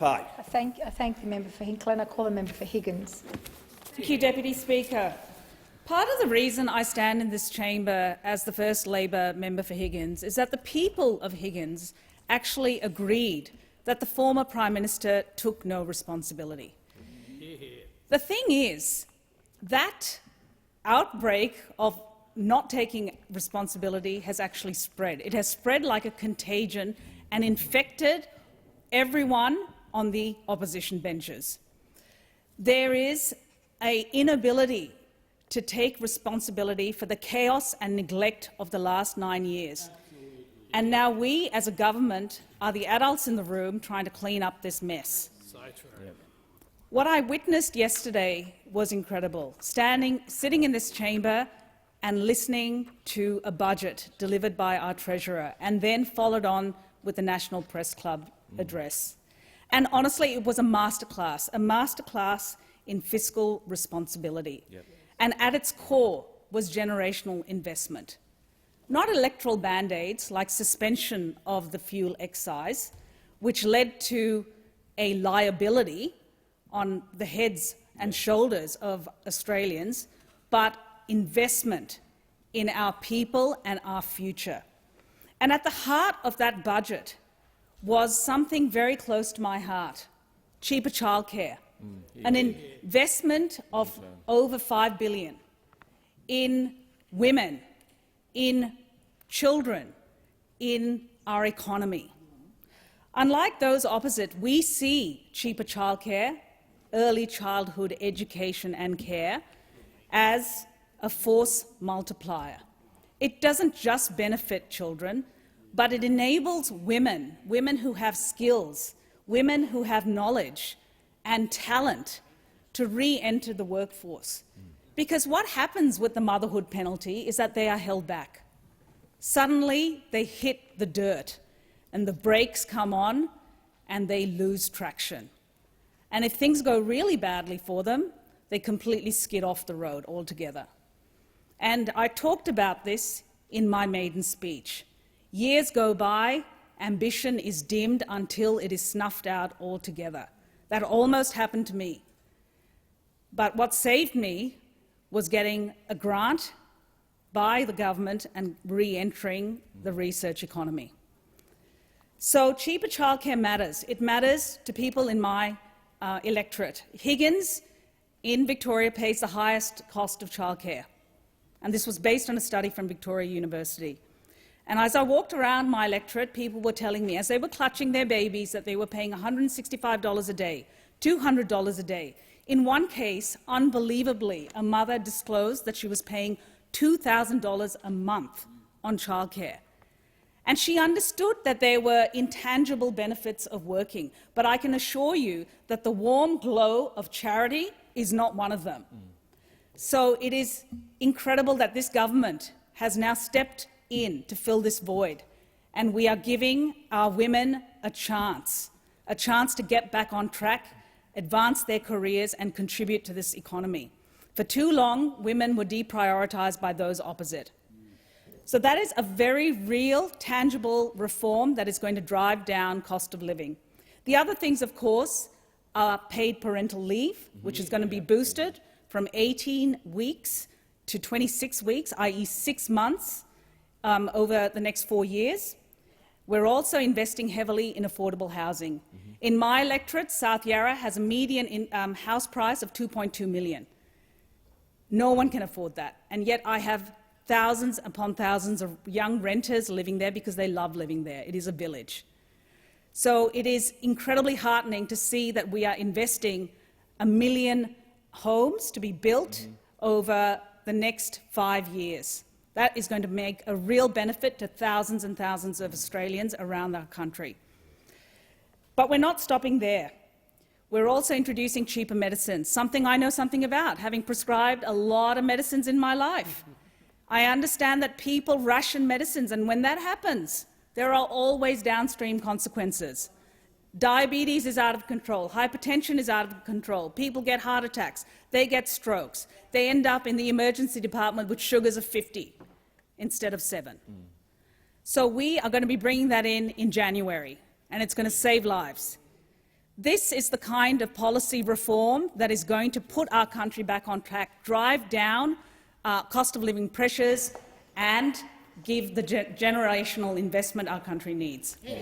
Pye. I thank the member for Hinkle and I call the member for Higgins. Thank you, Deputy Speaker. Part of the reason I stand in this chamber as the first Labor member for Higgins is that the people of Higgins actually agreed that the former Prime Minister took no responsibility. The thing is, that outbreak of not taking responsibility has actually spread. It has spread like a contagion and infected everyone on the opposition benches. There is an inability to take responsibility for the chaos and neglect of the last 9 years. And now we, as a government, are the adults in the room trying to clean up this mess. What I witnessed yesterday was incredible, sitting in this chamber and listening to a budget delivered by our Treasurer and then followed on with the National Press Club address. And honestly, it was a masterclass in fiscal responsibility. And at its core was generational investment. Not electoral band-aids like suspension of the fuel excise, which led to a liability on the heads and shoulders of Australians, but investment in our people and our future. And at the heart of that budget was something very close to my heart: cheaper childcare, an investment of over $5 billion in women, in children, in our economy. Unlike those opposite, we see cheaper childcare, early childhood education and care as a force multiplier. It doesn't just benefit children, but it enables women who have skills, women who have knowledge and talent to re-enter the workforce. Because what happens with the motherhood penalty is that they are held back. Suddenly they hit the dirt and the brakes come on and they lose traction. And if things go really badly for them, they completely skid off the road altogether. And I talked about this in my maiden speech. Years go by, ambition is dimmed until it is snuffed out altogether. That almost happened to me. But what saved me was getting a grant by the government and re-entering the research economy. So cheaper childcare matters. It matters to people in my electorate. Higgins in Victoria pays the highest cost of childcare, and this was based on a study from Victoria University. And as I walked around my electorate, people were telling me, as they were clutching their babies, that they were paying $165 a day, $200 a day. In one case, unbelievably, a mother disclosed that she was paying $2,000 a month on childcare. And she understood that there were intangible benefits of working, but I can assure you that the warm glow of charity is not one of them. So it is incredible that this government has now stepped in to fill this void, and we are giving our women a chance to get back on track, advance their careers and contribute to this economy. For too long, women were deprioritised by those opposite. So that is a very real, tangible reform that is going to drive down cost of living. The other things, of course, are paid parental leave, which is going to be boosted from 18 weeks to 26 weeks, i.e. 6 months over the next 4 years. We're also investing heavily in affordable housing. In my electorate, South Yarra has a median house price of $2.2 million. No one can afford that, and yet I have thousands upon thousands of young renters living there because they love living there. It is a village. So it is incredibly heartening to see that we are investing 1 million homes to be built over the next 5 years. That is going to make a real benefit to thousands and thousands of Australians around our country. But we're not stopping there. We're also introducing cheaper medicines, something I know something about, having prescribed a lot of medicines in my life. I understand that people ration medicines, and when that happens, there are always downstream consequences. Diabetes is out of control. Hypertension is out of control. People get heart attacks. They get strokes. They end up in the emergency department with sugars of 50 instead of 7. So we are going to be bringing that in January, and it's going to save lives. This is the kind of policy reform that is going to put our country back on track, drive down cost of living pressures and give the generational investment our country needs.